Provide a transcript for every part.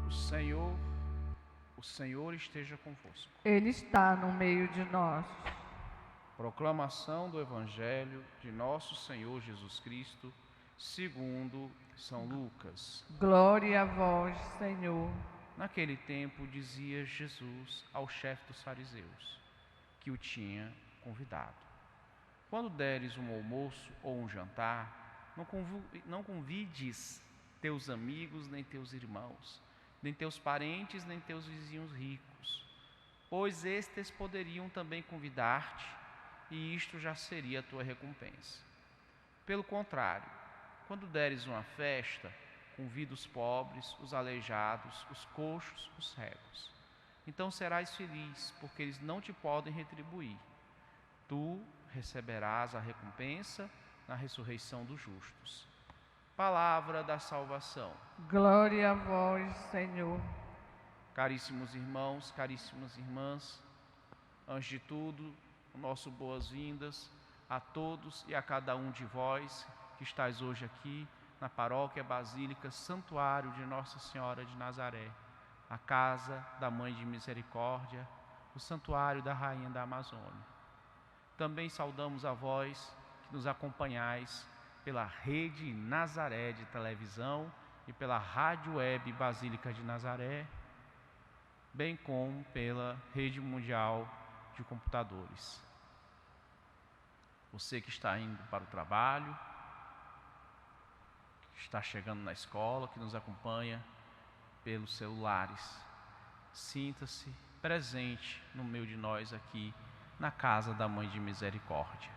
O Senhor esteja convosco. Ele está no meio de nós. Proclamação do Evangelho de nosso Senhor Jesus Cristo, segundo São Lucas. Glória a vós, Senhor. Naquele tempo dizia Jesus ao chefe dos fariseus, que o tinha convidado: quando deres um almoço ou um jantar, não convides teus amigos, nem teus irmãos, nem teus parentes, nem teus vizinhos ricos, pois estes poderiam também convidar-te, e isto já seria a tua recompensa. Pelo contrário, quando deres uma festa, convida os pobres, os aleijados, os coxos, os cegos. Então serás feliz, porque eles não te podem retribuir. Tu receberás a recompensa na ressurreição dos justos. Palavra da salvação. Glória a vós, Senhor. Caríssimos irmãos, caríssimas irmãs, antes de tudo, nosso boas-vindas a todos e a cada um de vós que estáis hoje aqui na Paróquia Basílica Santuário de Nossa Senhora de Nazaré, a casa da Mãe de Misericórdia, o Santuário da Rainha da Amazônia. Também saudamos a vós que nos acompanhais pela Rede Nazaré de televisão e pela Rádio Web Basílica de Nazaré, bem como pela Rede Mundial de Computadores. Você que está indo para o trabalho, que está chegando na escola, que nos acompanha pelos celulares, sinta-se presente no meio de nós aqui na casa da Mãe de Misericórdia.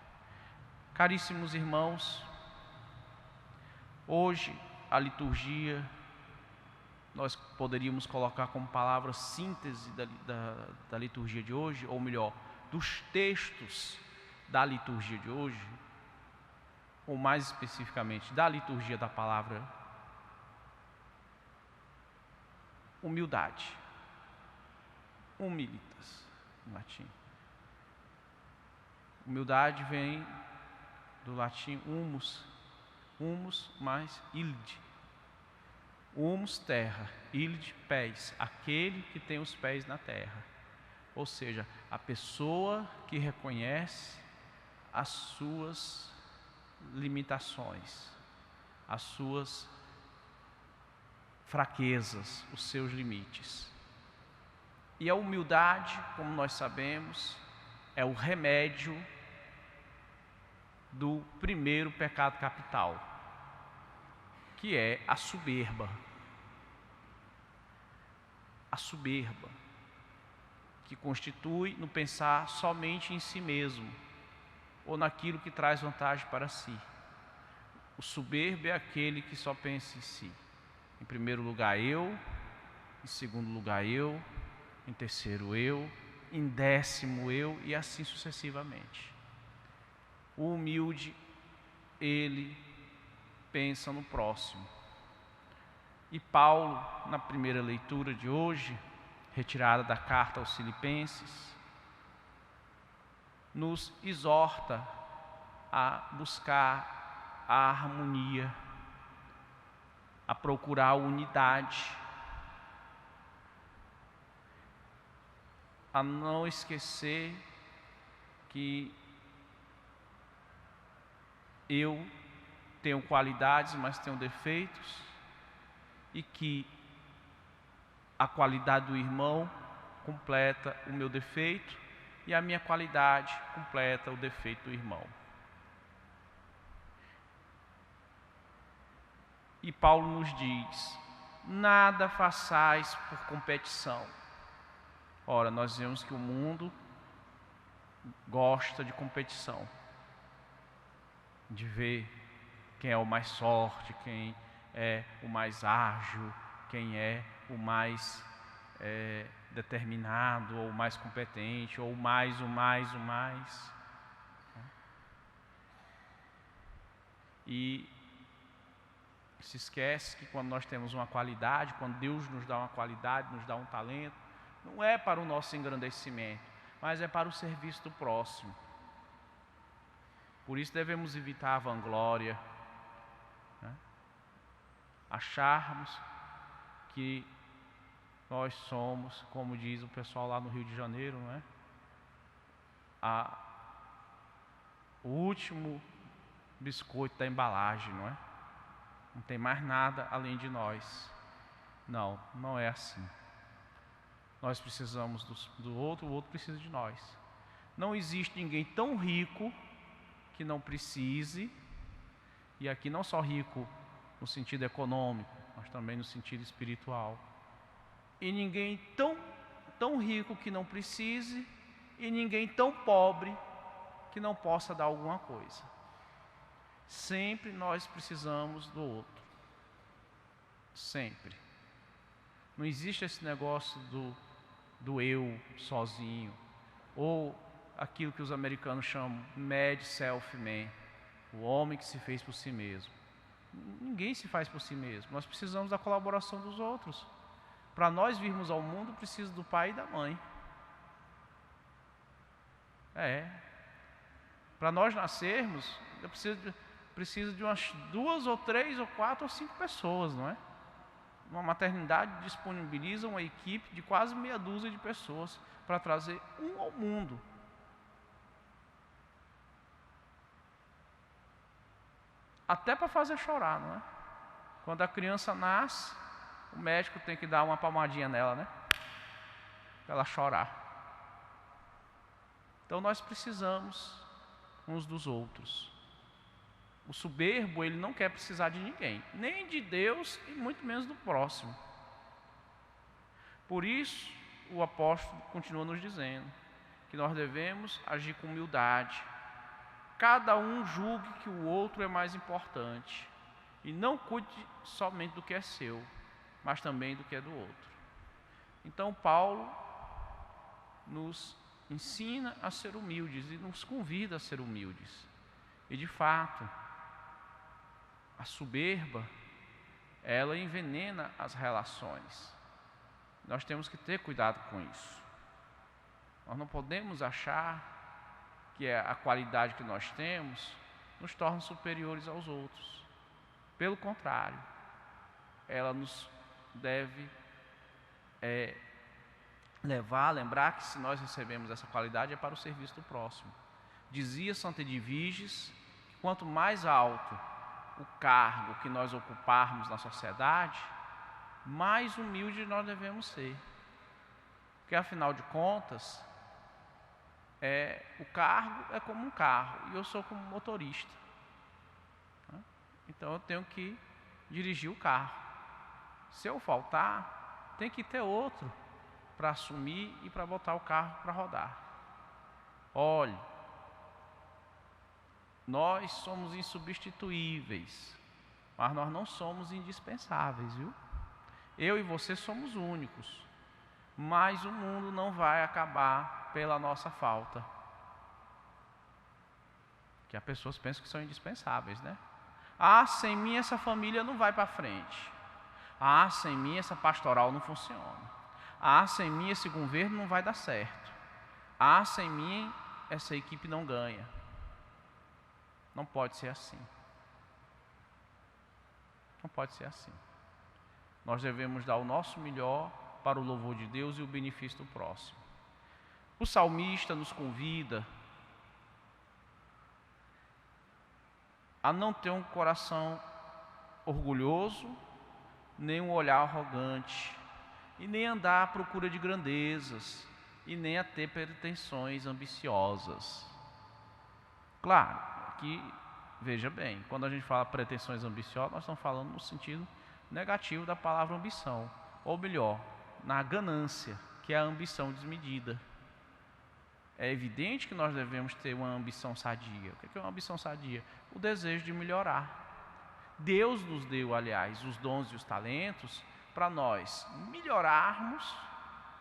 Caríssimos irmãos, hoje a liturgia nós poderíamos colocar como palavra síntese da liturgia de hoje, ou melhor, dos textos da liturgia de hoje, ou mais especificamente da liturgia da palavra humildade, humilitas, em latim. Humildade vem do latim humus, humus mais ilde. Humus, terra, ilde, pés, aquele que tem os pés na terra. Ou seja, a pessoa que reconhece as suas limitações, as suas fraquezas, os seus limites. E a humildade, como nós sabemos, é o remédio do primeiro pecado capital, que é a soberba. A soberba, que constitui no pensar somente em si mesmo, ou naquilo que traz vantagem para si. O soberbo é aquele que só pensa em si. Em primeiro lugar eu, em segundo lugar eu, em terceiro eu, em décimo eu, e assim sucessivamente. O humilde, ele pensa no próximo. E Paulo, na primeira leitura de hoje, retirada da carta aos Filipenses, nos exorta a buscar a harmonia, a procurar a unidade, a não esquecer que eu tenho qualidades, mas tenho defeitos, e que a qualidade do irmão completa o meu defeito e a minha qualidade completa o defeito do irmão. E Paulo nos diz: nada façais por competição. Ora, nós vemos que o mundo gosta de competição, de ver quem é o mais forte, quem é o mais ágil, quem é o mais determinado, ou o mais competente, ou o mais. E se esquece que quando nós temos uma qualidade, quando Deus nos dá uma qualidade, nos dá um talento, não é para o nosso engrandecimento, mas é para o serviço do próximo. Por isso devemos evitar a vanglória, né? Acharmos que nós somos, como diz o pessoal lá no Rio de Janeiro, não é? O último biscoito da embalagem, não é? Não tem mais nada além de nós. Não, não é assim. Nós precisamos do outro, o outro precisa de nós. Não existe ninguém tão rico que não precise, e aqui não só rico no sentido econômico, mas também no sentido espiritual. E ninguém tão rico que não precise, e ninguém tão pobre que não possa dar alguma coisa. Sempre nós precisamos do outro. Sempre. Não existe esse negócio do eu sozinho, ou aquilo que os americanos chamam made self-man, o homem que se fez por si mesmo. Ninguém se faz por si mesmo. Nós precisamos da colaboração dos outros. Para nós virmos ao mundo, precisa do pai e da mãe. Para nós nascermos, eu preciso de umas 2 ou 3 ou 4 ou 5 pessoas, não é? Uma maternidade disponibiliza uma equipe de quase meia dúzia de pessoas para trazer um ao mundo. Até para fazer chorar, não é? Quando a criança nasce, o médico tem que dar uma palmadinha nela, né? Para ela chorar. Então nós precisamos uns dos outros. O soberbo, ele não quer precisar de ninguém, nem de Deus e muito menos do próximo. Por isso, o apóstolo continua nos dizendo que nós devemos agir com humildade. Cada um julgue que o outro é mais importante e não cuide somente do que é seu, mas também do que é do outro. Então Paulo nos ensina a ser humildes e nos convida a ser humildes. E de fato, a soberba, ela envenena as relações. Nós temos que ter cuidado com isso. Nós não podemos achar que a qualidade que nós temos nos torna superiores aos outros. Pelo contrário, ela nos deve levar a lembrar que se nós recebemos essa qualidade é para o serviço do próximo. Dizia Santo Edviges que quanto mais alto o cargo que nós ocuparmos na sociedade, mais humilde nós devemos ser. Porque afinal de contas, o cargo é como um carro e eu sou como motorista. Então eu tenho que dirigir o carro. Se eu faltar, tem que ter outro para assumir e para botar o carro para rodar. Olhe, nós somos insubstituíveis, mas nós não somos indispensáveis, viu? Eu e você somos únicos, mas o mundo não vai acabar pela nossa falta. Que as pessoas pensam que são indispensáveis, né? Sem mim essa família não vai para frente. Sem mim essa pastoral não funciona. Sem mim esse governo não vai dar certo. Sem mim essa equipe não ganha. Não pode ser assim. Não pode ser assim. Nós devemos dar o nosso melhor para o louvor de Deus e o benefício do próximo. O salmista nos convida a não ter um coração orgulhoso, nem um olhar arrogante, e nem andar à procura de grandezas, e nem a ter pretensões ambiciosas. Claro, aqui, veja bem, quando a gente fala pretensões ambiciosas, nós estamos falando no sentido negativo da palavra ambição, ou melhor, na ganância, que é a ambição desmedida. É evidente que nós devemos ter uma ambição sadia. O que é uma ambição sadia? O desejo de melhorar. Deus nos deu, aliás, os dons e os talentos para nós melhorarmos,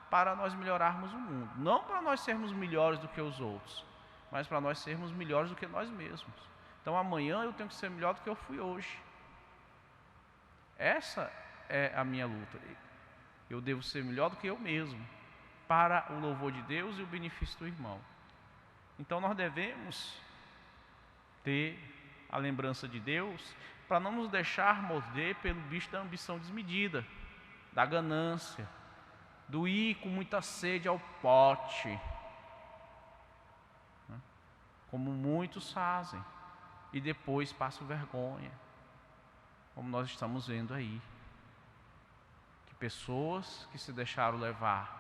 para nós melhorarmos o mundo. Não para nós sermos melhores do que os outros, mas para nós sermos melhores do que nós mesmos. Então amanhã eu tenho que ser melhor do que eu fui hoje. Essa é a minha luta. Eu devo ser melhor do que eu mesmo, para o louvor de Deus e o benefício do irmão. Então nós devemos ter a lembrança de Deus para não nos deixar morder pelo bicho da ambição desmedida, da ganância, do ir com muita sede ao pote, né? Como muitos fazem, e depois passam vergonha, como nós estamos vendo aí. Que pessoas que se deixaram levar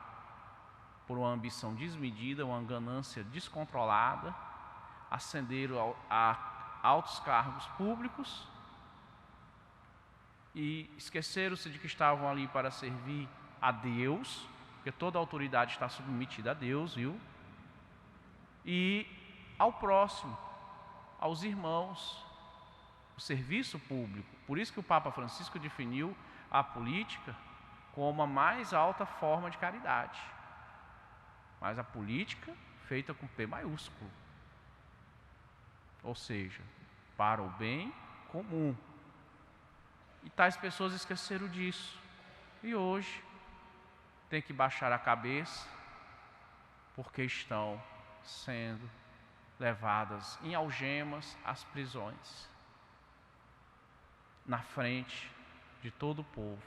por uma ambição desmedida, uma ganância descontrolada, ascenderam a altos cargos públicos e esqueceram-se de que estavam ali para servir a Deus, porque toda a autoridade está submetida a Deus, viu? E ao próximo, aos irmãos, o serviço público. Por isso que o Papa Francisco definiu a política como a mais alta forma de caridade. Mas a política feita com P maiúsculo. Ou seja, para o bem comum. E tais pessoas esqueceram disso. E hoje tem que baixar a cabeça porque estão sendo levadas em algemas às prisões, na frente de todo o povo.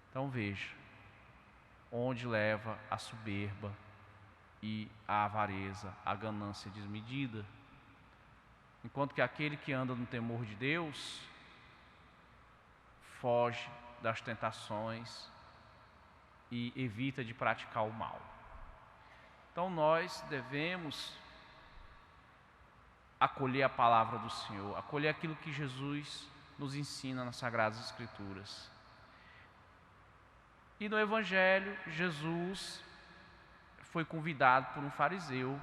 Então veja, onde leva a soberba e a avareza, a ganância desmedida. Enquanto que aquele que anda no temor de Deus foge das tentações e evita de praticar o mal. Então nós devemos acolher a palavra do Senhor, acolher aquilo que Jesus nos ensina nas Sagradas Escrituras. E no Evangelho, Jesus foi convidado por um fariseu.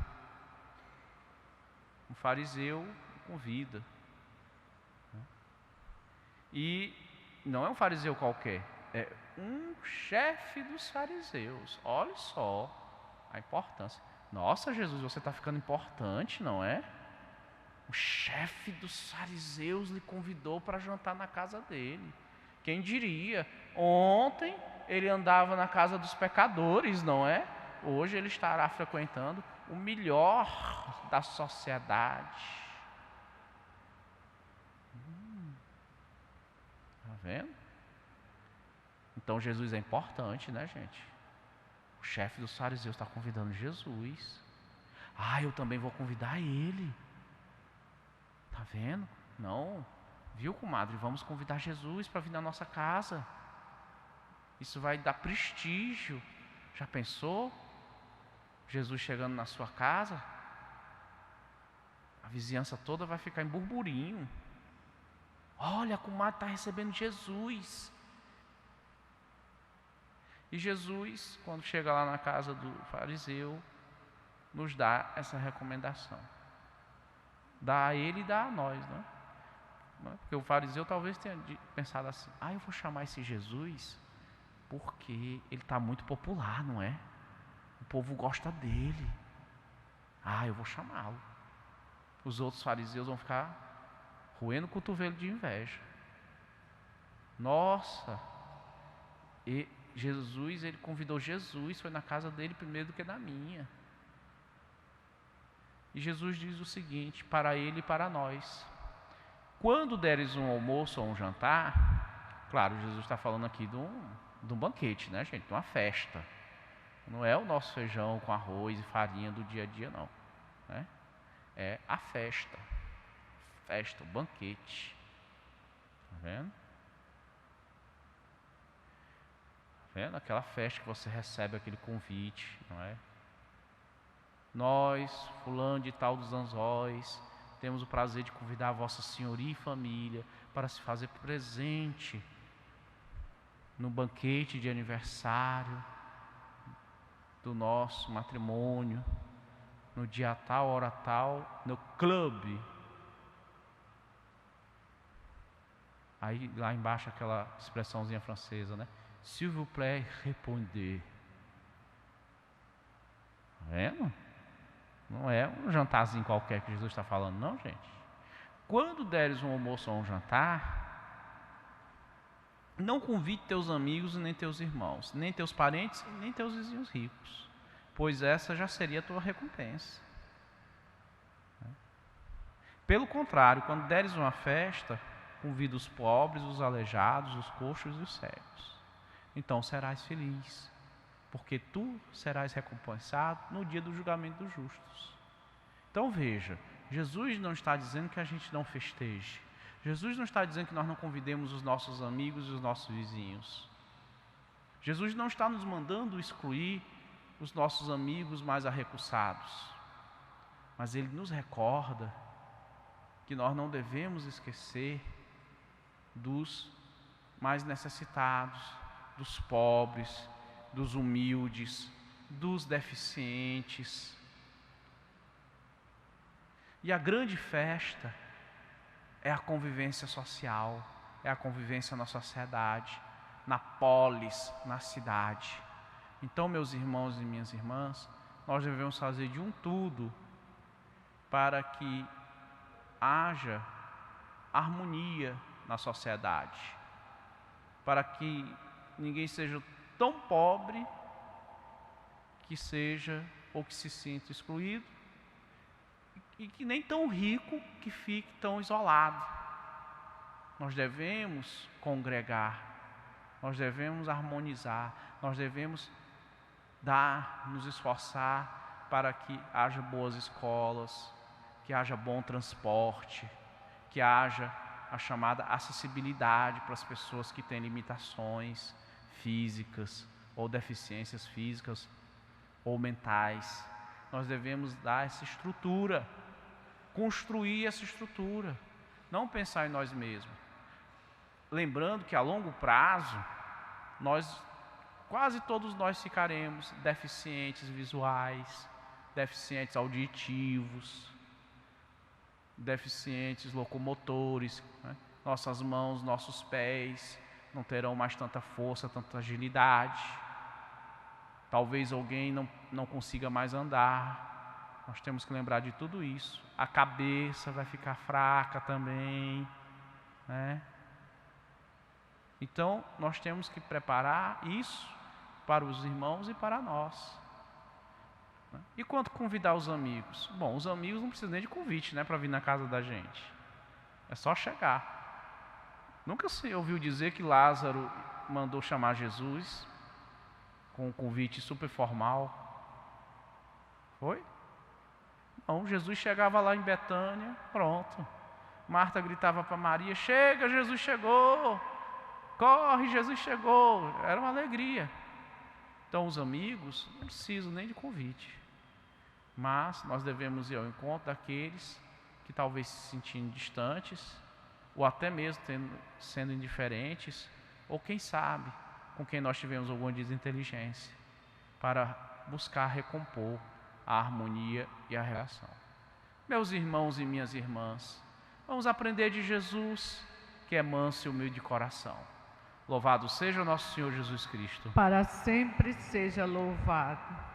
Um fariseu convida. E não é um fariseu qualquer, é um chefe dos fariseus. Olha só a importância. Nossa, Jesus, você está ficando importante, não é? O chefe dos fariseus lhe convidou para jantar na casa dele. Quem diria? Ontem ele andava na casa dos pecadores, não é? Hoje ele estará frequentando o melhor da sociedade. Tá vendo? Então Jesus é importante, né, gente? O chefe dos fariseus está convidando Jesus. Eu também vou convidar ele. Tá vendo? Não. Viu, comadre? Vamos convidar Jesus para vir na nossa casa. Isso vai dar prestígio. Já pensou? Jesus chegando na sua casa, a vizinhança toda vai ficar em burburinho. Olha, a comadre está recebendo Jesus. E Jesus, quando chega lá na casa do fariseu, nos dá essa recomendação. Dá a ele e dá a nós, né? Porque o fariseu talvez tenha pensado assim: eu vou chamar esse Jesus porque ele está muito popular, não é? O povo gosta dele. Eu vou chamá-lo. Os outros fariseus vão ficar roendo o cotovelo de inveja. Nossa! E Jesus, ele convidou Jesus, foi na casa dele primeiro do que na minha. E Jesus diz o seguinte, para ele e para nós: quando deres um almoço ou um jantar, claro, Jesus está falando aqui de um banquete, né, gente? De uma festa. Não é o nosso feijão com arroz e farinha do dia a dia, não. Né? É a festa. Festa, o banquete. Tá vendo? Tá vendo? Aquela festa que você recebe aquele convite, não é? Nós, fulano de tal dos Anzóis, temos o prazer de convidar a vossa senhoria e família para se fazer presente no banquete de aniversário do nosso matrimônio, no dia tal, hora tal, no clube. Aí lá embaixo aquela expressãozinha francesa, né? S'il vous plaît, répondez. Tá vendo? Não é um jantarzinho qualquer que Jesus está falando, não, gente. Quando deres um almoço ou um jantar, não convide teus amigos, nem teus irmãos, nem teus parentes, nem teus vizinhos ricos, pois essa já seria a tua recompensa. Pelo contrário, quando deres uma festa, convida os pobres, os aleijados, os coxos e os cegos. então serás feliz, porque tu serás recompensado no dia do julgamento dos justos. Então veja, Jesus não está dizendo que a gente não festeje. Jesus não está dizendo que nós não convidemos os nossos amigos e os nossos vizinhos. Jesus não está nos mandando excluir os nossos amigos mais arrecussados. Mas Ele nos recorda que nós não devemos esquecer dos mais necessitados, dos pobres, dos humildes, dos deficientes. E a grande festa é a convivência social, é a convivência na sociedade, na polis, na cidade. Então, meus irmãos e minhas irmãs, nós devemos fazer de um tudo para que haja harmonia na sociedade, para que ninguém seja tão pobre que seja ou que se sinta excluído, e que nem tão rico que fique tão isolado. Nós devemos congregar, nós devemos harmonizar, nós devemos nos esforçar para que haja boas escolas, que haja bom transporte, que haja a chamada acessibilidade para as pessoas que têm limitações físicas ou deficiências físicas ou mentais. Nós devemos dar essa estrutura, construir essa estrutura, não pensar em nós mesmos. Lembrando que a longo prazo, quase todos nós ficaremos deficientes visuais, deficientes auditivos, deficientes locomotores, né? Nossas mãos, nossos pés não terão mais tanta força, tanta agilidade. Talvez alguém não consiga mais andar. Nós temos que lembrar de tudo isso. A cabeça vai ficar fraca também, né? Então, nós temos que preparar isso para os irmãos e para nós. E quanto convidar os amigos? Bom, os amigos não precisam nem de convite, né, para vir na casa da gente. É só chegar. Nunca se ouviu dizer que Lázaro mandou chamar Jesus com um convite super formal? Foi? Não, Jesus chegava lá em Betânia, pronto. Marta gritava para Maria: chega, Jesus chegou! Corre, Jesus chegou! Era uma alegria. Então os amigos não precisam nem de convite. Mas nós devemos ir ao encontro daqueles que talvez se sentindo distantes, ou até mesmo sendo indiferentes, ou quem sabe, com quem nós tivemos alguma desinteligência, para buscar recompor a harmonia e a relação. Meus irmãos e minhas irmãs, vamos aprender de Jesus, que é manso e humilde de coração. Louvado seja o nosso Senhor Jesus Cristo. Para sempre seja louvado.